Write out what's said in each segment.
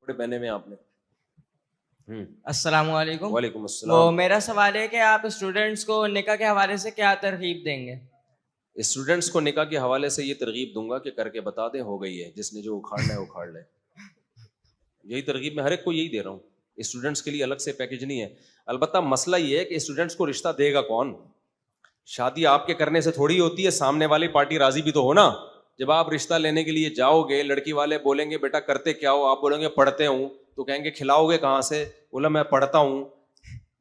کپڑے پہنے ہوئے آپ نے. السلام علیکم. وعلیکم تو السلام. میرا سوال ہے کہ آپ اسٹوڈنٹس کو نکاح کے حوالے سے کیا ترغیب دیں گے؟ اسٹوڈنٹس کو نکاح کے حوالے سے یہ ترغیب دوں گا کہ کر کے بتا دیں, ہو گئی ہے, جس نے جو اکھاڑنا ہے اکھاڑ لے. یہی ترغیب میں ہر ایک کو یہی دے رہا ہوں. اسٹوڈنٹس کے لیے الگ سے پیکیج نہیں ہے. البتہ مسئلہ یہ ہے کہ اسٹوڈنٹس کو رشتہ دے گا کون؟ شادی آپ کے کرنے سے تھوڑی ہوتی ہے, سامنے والی پارٹی راضی بھی تو ہو نا. جب آپ رشتہ لینے کے لیے جاؤ گے, لڑکی والے بولیں گے بیٹا کرتے کیا ہو, آپ بولیں گے پڑھتے ہوں, تو کہیں گے کھلاؤ گے کہاں سے, بولا میں پڑھتا ہوں.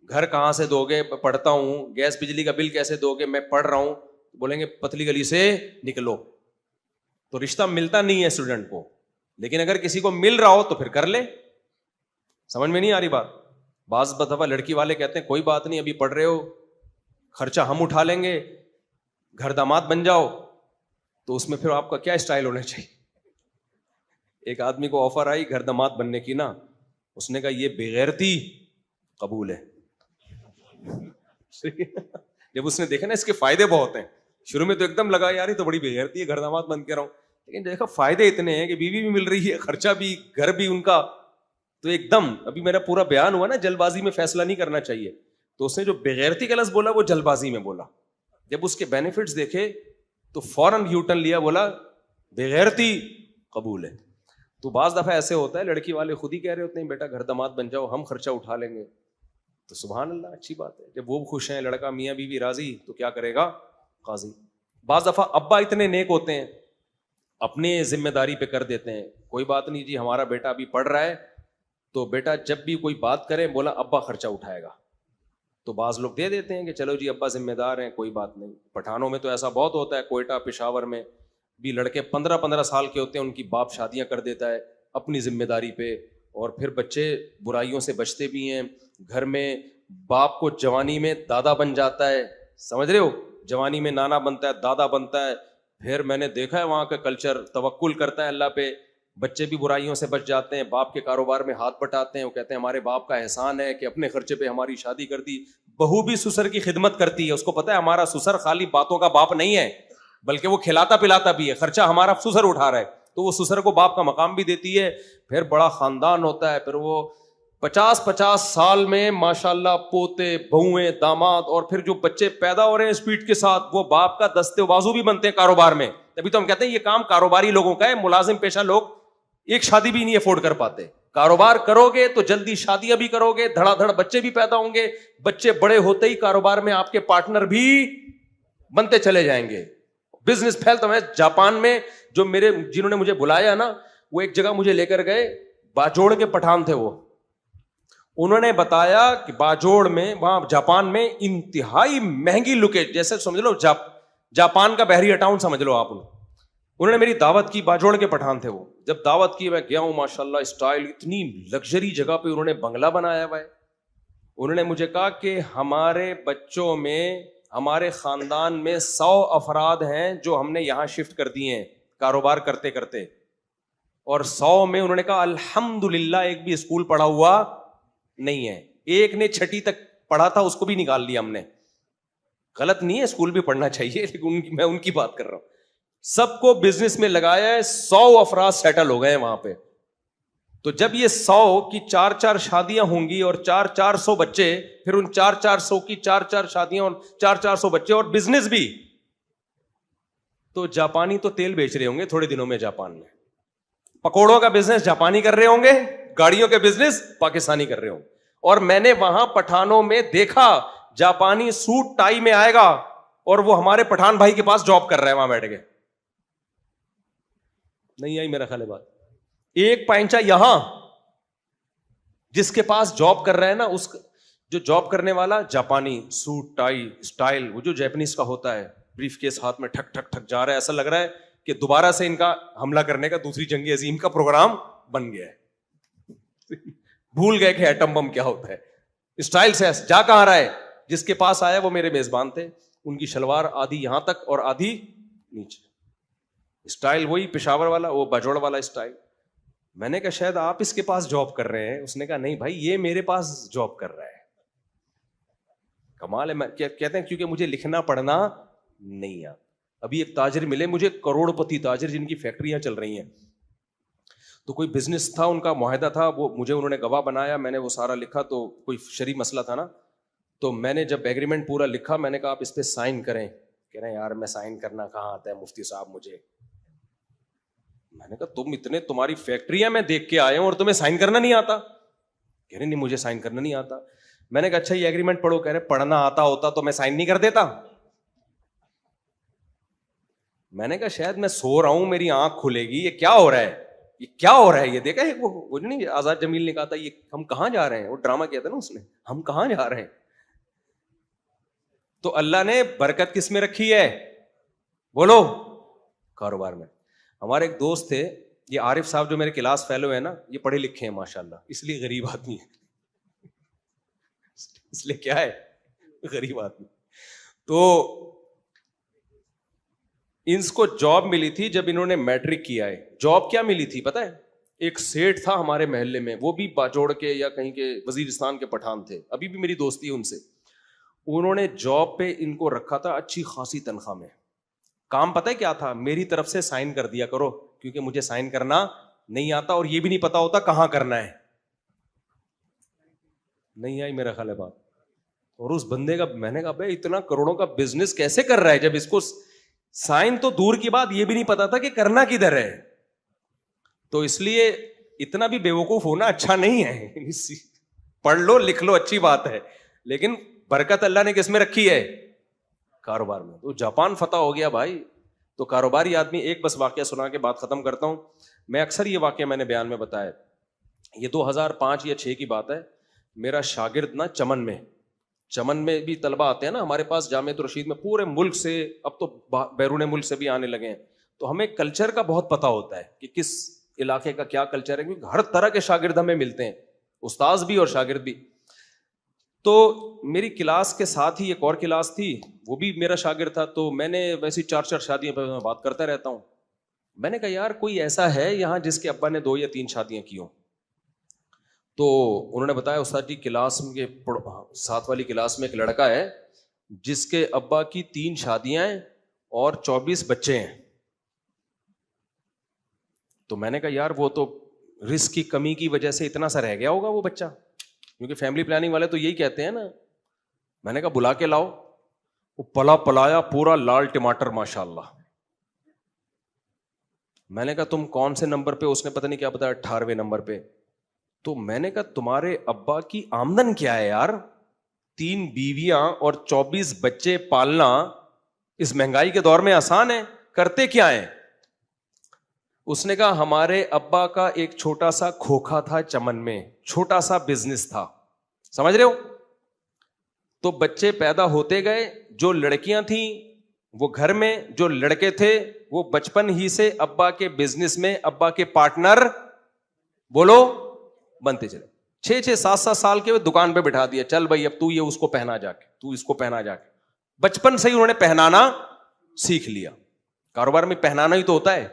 گھر کہاں سے دو گے, پڑھتا ہوں. گیس بجلی کا بل کیسے دو گے, میں پڑھ رہا ہوں. بولیں گے پتلی گلی سے نکلو. تو رشتہ ملتا نہیں ہے اسٹوڈنٹ کو, لیکن اگر کسی کو مل رہا ہو تو پھر کر لے. سمجھ میں نہیں آ رہی بات؟ بعض دفعہ لڑکی والے کہتے ہیں کوئی بات نہیں, ابھی پڑھ رہے ہو, خرچہ ہم اٹھا لیں گے, گھر داماد بن جاؤ. تو اس میں پھر آپ کا کیا اسٹائل ہونا چاہیے؟ ایک آدمی کو آفر آئی گھر داماد بننے کی نا, اس نے کہا یہ بغیرتی قبول ہے. جب اس نے دیکھا نا اس کے فائدے بہت ہیں, شروع میں تو ایک دم لگا یار یہ تو بڑی بغیرتی ہے, گھر داماد بن کے رہوں, لیکن دیکھا فائدے اتنے ہیں کہ بیوی بھی مل رہی ہے, خرچہ بھی, گھر بھی ان کا, تو ایک دم. ابھی میرا پورا بیان ہوا نا, جلد بازی میں فیصلہ نہیں کرنا چاہیے. تو اس نے جو بغیرتی کا لفظ بولا وہ جلد بازی میں بولا. جب اس کے بینیفٹس دیکھے تو فوراً یو ٹرن لیا, بولا بغیرتی قبول ہے. تو بعض دفعہ ایسے ہوتا ہے لڑکی والے خود ہی کہہ رہے ہوتے ہیں بیٹا گھر داماد بن جاؤ, ہم خرچہ اٹھا لیں گے. تو سبحان اللہ, اچھی بات ہے. جب وہ خوش ہیں, لڑکا میاں بیوی راضی, تو کیا کرے گا قاضی. بعض دفعہ ابا اتنے نیک ہوتے ہیں, اپنے ذمہ داری پہ کر دیتے ہیں, کوئی بات نہیں جی ہمارا بیٹا ابھی پڑھ رہا ہے, تو بیٹا جب بھی کوئی بات کرے بولا ابا خرچہ اٹھائے گا. تو بعض لوگ دے دیتے ہیں کہ چلو جی ابا ذمہ دار ہیں, کوئی بات نہیں. پٹھانوں میں تو ایسا بہت ہوتا ہے, کوئٹہ پشاور میں بھی لڑکے 15 سال کے ہوتے ہیں, ان کی باپ شادیاں کر دیتا ہے اپنی ذمہ داری پہ, اور پھر بچے برائیوں سے بچتے بھی ہیں. گھر میں باپ کو جوانی میں دادا بن جاتا ہے, سمجھ رہے ہو, جوانی میں نانا بنتا ہے, دادا بنتا ہے. پھر میں نے دیکھا ہے وہاں کا کلچر, توکل کرتا ہے اللہ پہ, بچے بھی برائیوں سے بچ جاتے ہیں, باپ کے کاروبار میں ہاتھ بٹاتے ہیں. وہ کہتے ہیں ہمارے باپ کا احسان ہے کہ اپنے خرچے پہ ہماری شادی کر دی. بہو بھی سسر کی خدمت کرتی ہے, اس کو پتا ہے ہمارا سسر خالی باتوں کا باپ نہیں ہے, بلکہ وہ کھلاتا پلاتا بھی ہے, خرچہ ہمارا سسر اٹھا رہا ہے. تو وہ سسر کو باپ کا مقام بھی دیتی ہے. پھر بڑا خاندان ہوتا ہے, پھر وہ 50 سال میں ماشاءاللہ پوتے بہویں داماد, اور پھر جو بچے پیدا ہو رہے ہیں اسپیڈ کے ساتھ, وہ باپ کا دستے بازو بھی بنتے ہیں کاروبار میں. تبھی تو ہم کہتے ہیں یہ کام کاروباری لوگوں کا ہے, ملازم پیشہ لوگ ایک شادی بھی نہیں افورڈ کر پاتے. کاروبار کرو گے تو جلدی شادیاں بھی کرو گے, دھڑا دھڑ بچے بھی پیدا ہوں گے, بچے بڑے ہوتے ہی کاروبار میں آپ کے پارٹنر بھی بنتے چلے جائیں گے, بزنس پھیلتا ہے. جاپان میں جو جنہوں نے مجھے بلایا نا, وہ ایک جگہ مجھے لے کر گئے, باجوڑ کے پٹھان تھے وہ, انہوں نے بتایا کہ باجوڑ میں وہاں جاپان میں انتہائی مہنگی لوکیشن, جیسے سمجھ لو جاپان کا بحری ٹاؤن سمجھ لو آپ. انہوں نے میری دعوت کی, باجوڑ کے پٹھان تھے وہ. جب دعوت کی میں گیا ہوں, ماشاءاللہ اسٹائل, اتنی لگژری جگہ پہ انہوں نے بنگلہ بنایا ہوا ہے. انہوں نے مجھے کہا کہ ہمارے بچوں میں, ہمارے خاندان میں 100 افراد ہیں جو ہم نے یہاں شفٹ کر دیے ہیں کاروبار کرتے کرتے, اور 100 میں انہوں نے کہا الحمدللہ ایک بھی اسکول پڑھا ہوا نہیں ہے. ایک نے 6 تک پڑھا تھا, اس کو بھی نکال لیا ہم نے. غلط نہیں ہے, اسکول بھی پڑھنا چاہیے, لیکن میں ان کی بات کر رہا ہوں. سب کو بزنس میں لگایا ہے, 100 افراد سیٹل ہو گئے ہیں وہاں پہ. تو جب یہ 100 کی 4 شادیاں ہوں گی اور 400 بچے, پھر ان 400 کی 4 شادیاں اور 400 بچے اور بزنس بھی, تو جاپانی تو تیل بیچ رہے ہوں گے تھوڑے دنوں میں. جاپان میں پکوڑوں کا بزنس جاپانی کر رہے ہوں گے, گاڑیوں کے بزنس پاکستانی کر رہے ہوں. اور میں نے وہاں پٹھانوں میں دیکھا, جاپانی سوٹ ٹائی میں آئے گا اور وہ ہمارے پٹھان بھائی کے پاس جاب کر رہے ہیں وہاں بیٹھ کے. نہیں آئی میرا خیال ہے بات. ایک پائنچا یہاں جس کے پاس جاب کر رہا ہے نا, اس جو جاب کرنے والا جاپانی سوٹ ٹائی اسٹائل, وہ جو جیپنیز کا ہوتا ہے, بریف کیس ہاتھ میں ٹھک ٹھک ٹھک جا رہا ہے, ایسا لگ رہا ہے کہ دوبارہ سے ان کا حملہ کرنے کا, دوسری جنگ عظیم کا پروگرام بن گیا ہے. بھول گئے کہ ایٹم بم کیا ہوتا ہے. اسٹائل سے جا کہاں رہا ہے, جس کے پاس آیا وہ میرے میزبان تھے, ان کی شلوار آدھی یہاں تک اور آدھی نیچے, اسٹائل وہی پشاور والا, وہ باجوڑ والا اسٹائل. میں نے کہا شاید آپ اس کے پاس جاب کر رہے ہیں. اس نے کہا نہیں بھائی, یہ میرے پاس جاب کر رہا ہے. کمال ہے. کہتے ہیں کیونکہ مجھے لکھنا پڑھنا نہیں آتا. ابھی ایک تاجر ملے مجھے, کروڑ پتی تاجر, جن کی فیکٹریاں چل رہی ہیں. تو کوئی بزنس تھا ان کا, معاہدہ تھا, وہ مجھے انہوں نے گواہ بنایا, میں نے وہ سارا لکھا, تو کوئی شرعی مسئلہ تھا نا, تو میں نے جب ایگریمنٹ پورا لکھا, میں نے کہا آپ اس پہ سائن کریں. کہہ رہے ہیں یار میں سائن کرنا کہاں آتا ہے مفتی صاحب مجھے. میں نے کہا تم تمہاری فیکٹریاں میں دیکھ کے آئے ہوں اور تمہیں سائن کرنا نہیں آتا. کہہ رہے نہیں مجھے سائن کرنا نہیں آتا. میں نے کہا اچھا یہ ایگریمنٹ پڑھو. کہہ رہے پڑھنا آتا ہوتا تو میں سائن نہیں کر دیتا. میں نے کہا شاید میں سو رہا ہوں, میری آنکھ کھلے گی, یہ کیا ہو رہا ہے, یہ کیا ہو رہا ہے, یہ دیکھا ہے وہ نہیں آزاد جمیل نے کہا تھا یہ ہم کہاں جا رہے ہیں, وہ ڈرامہ کیا تھا نا اس نے, ہم کہاں جا رہے ہیں. تو اللہ نے برکت کس میں رکھی ہے بولو, کاروبار میں. ہمارے ایک دوست تھے, یہ عارف صاحب جو میرے کلاس فیلو ہے نا, یہ پڑھے لکھے ہیں ماشاءاللہ, اس لیے غریب آدمی ہے, اس لیے کیا ہے غریب آدمی. تو ان کو جاب ملی تھی جب انہوں نے میٹرک کیا ہے. جاب کیا ملی تھی پتہ ہے, ایک سیٹ تھا ہمارے محلے میں, وہ بھی باجوڑ کے یا کہیں کے وزیرستان کے پٹھان تھے, ابھی بھی میری دوستی ہے ان سے. انہوں نے جاب پہ ان کو رکھا تھا اچھی خاصی تنخواہ میں. کام پتہ ہے کیا تھا, میری طرف سے سائن کر دیا کرو, کیونکہ مجھے سائن کرنا نہیں آتا اور یہ بھی نہیں پتا ہوتا کہاں کرنا ہے. نہیں آئی میرا خیال ہے بات. اور اس بندے کا میں نے کہا بھائی اتنا کروڑوں کا بزنس کیسے کر رہا ہے جب اس کو سائن تو دور کی بات یہ بھی نہیں پتا تھا کہ کرنا کدھر ہے. تو اس لیے اتنا بھی بیوقوف ہونا اچھا نہیں ہے. پڑھ لو لکھ لو اچھی بات ہے, لیکن برکت اللہ نے کس میں رکھی ہے, کاروبار میں. تو جاپان فتح ہو گیا بھائی. تو کاروباری آدمی, ایک بس واقعہ سنا کے بات ختم کرتا ہوں. میں اکثر یہ واقعہ میں نے بیان میں بتایا, یہ 2005 یا 6 کی بات ہے. میرا شاگرد نا چمن میں بھی طلبہ آتے ہیں نا ہمارے پاس جامعۃ الرشید میں, پورے ملک سے, اب تو بیرون ملک سے بھی آنے لگے ہیں. تو ہمیں کلچر کا بہت پتہ ہوتا ہے کہ کس علاقے کا کیا کلچر ہے, کیونکہ ہر طرح کے شاگرد ہمیں ملتے ہیں, استاذ بھی اور شاگرد بھی. تو میری کلاس کے ساتھ ہی ایک اور کلاس تھی, وہ بھی میرا شاگرد تھا. تو میں نے ویسی 4 شادیوں پہ میں بات کرتا رہتا ہوں. میں نے کہا یار کوئی ایسا ہے یہاں جس کے ابا نے 2 یا 3 شادیاں کی ہوں. تو انہوں نے بتایا استاد جی کلاس کے ساتھ والی کلاس میں ایک لڑکا ہے جس کے ابا کی 3 شادیاں ہیں اور 24 بچے ہیں. تو میں نے کہا یار وہ تو رزق کی کمی کی وجہ سے اتنا سا رہ گیا ہوگا وہ بچہ, کیونکہ فیملی پلاننگ والے تو یہی کہتے ہیں نا. میں نے کہا بلا کے لاؤ. وہ پلا پلایا پورا لال ٹماٹر ماشاء اللہ. میں نے کہا تم کون سے نمبر پہ, اس نے پتہ نہیں کیا بتایا 18ویں نمبر پہ. تو میں نے کہا تمہارے ابا کی آمدن کیا ہے یار, 3 بیویاں اور 24 بچے پالنا اس مہنگائی کے دور میں آسان ہے, کرتے کیا ہیں؟ اس نے کہا ہمارے ابا کا ایک چھوٹا سا کھوکھا تھا چمن میں, چھوٹا سا بزنس تھا, سمجھ رہے ہو. تو بچے پیدا ہوتے گئے, جو لڑکیاں تھیں وہ گھر میں, جو لڑکے تھے وہ بچپن ہی سے ابا کے بزنس میں ابا کے پارٹنر بولو بنتے چلے. 6-7 سال کے دکان پہ بٹھا دیا, چل بھائی اب تو یہ اس کو پہنا جا کے, تو اس کو پہنا جا کے. بچپن سے ہی انہوں نے پہنانا سیکھ لیا. کاروبار میں پہنانا ہی تو ہوتا ہے.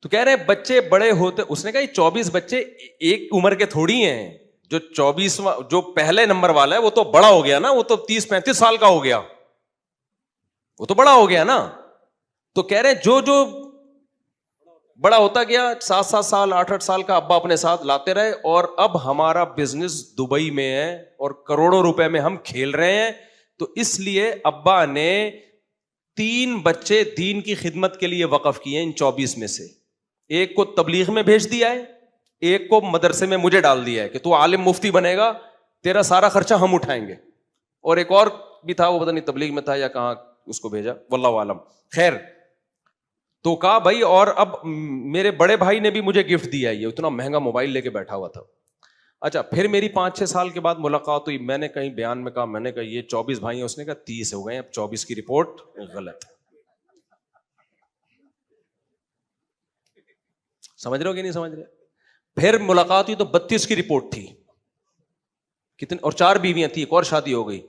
تو کہہ رہے بچے بڑے ہوتے, اس نے کہا یہ 24 بچے ایک عمر کے تھوڑی ہیں. جو 24واں جو پہلے نمبر والا ہے وہ تو بڑا ہو گیا نا, وہ تو 30-35 سال کا ہو گیا, وہ تو بڑا ہو گیا نا. تو کہہ رہے جو بڑا ہوتا گیا, 7 سال 8 سال کا ابا اپنے ساتھ لاتے رہے, اور اب ہمارا بزنس دبئی میں ہے اور کروڑوں روپے میں ہم کھیل رہے ہیں. تو اس لیے ابا نے 3 بچے دین کی خدمت کے لیے وقف کیے ان 24 میں سے. ایک کو تبلیغ میں بھیج دیا ہے, ایک کو مدرسے میں مجھے ڈال دیا ہے کہ تو عالم مفتی بنے گا, تیرا سارا خرچہ ہم اٹھائیں گے. اور ایک اور بھی تھا, وہ پتہ نہیں تبلیغ میں تھا یا کہاں اس کو بھیجا, واللہ عالم. خیر, تو کہا بھائی, اور اب میرے بڑے بھائی نے بھی مجھے گفٹ دیا, یہ اتنا مہنگا موبائل لے کے بیٹھا ہوا تھا. اچھا پھر میری 5-6 سال کے بعد ملاقات ہوئی. میں نے کہیں بیان میں کہا, میں نے کہا یہ 24 بھائی ہیں, اس نے کہا 30 ہو گئے ہیں, اب 24 کی رپورٹ غلط. سمجھ رہے ہو کہ نہیں سمجھ رہے؟ پھر ملاقات ہوئی تو 32 کی رپورٹ تھی, کتنے, اور 4 بیویاں تھیں, ایک اور شادی ہو گئی.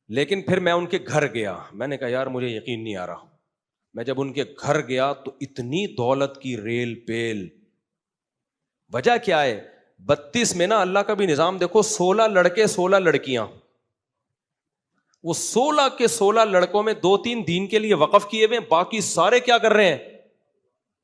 لیکن پھر میں ان کے گھر گیا, میں نے کہا یار مجھے یقین نہیں آ رہا. میں جب ان کے گھر گیا تو اتنی دولت کی ریل پیل. وجہ کیا ہے؟ 32 میں نا اللہ کا بھی نظام دیکھو, 16 لڑکے 16 لڑکیاں. وہ 16 کے 16 لڑکوں میں 2-3 دین کے لیے وقف کیے ہوئے, باقی سارے کیا کر رہے ہیں؟